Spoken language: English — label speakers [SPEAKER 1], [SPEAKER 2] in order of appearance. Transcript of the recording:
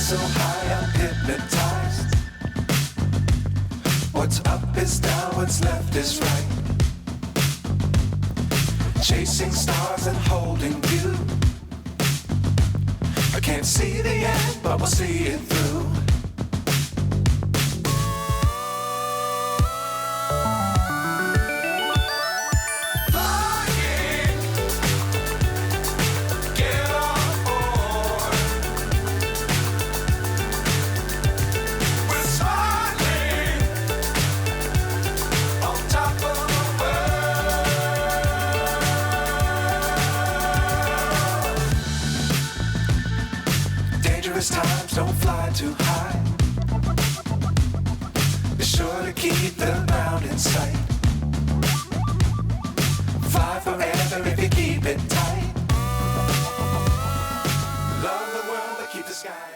[SPEAKER 1] So high I'm hypnotized. What's up is down, what's left is right. Chasing stars and holding you. I can't see the end, but we'll see it through. Times don't fly too high. Be sure to keep the ground in sight. Fly forever if you keep it tight. Love the world but keep the sky.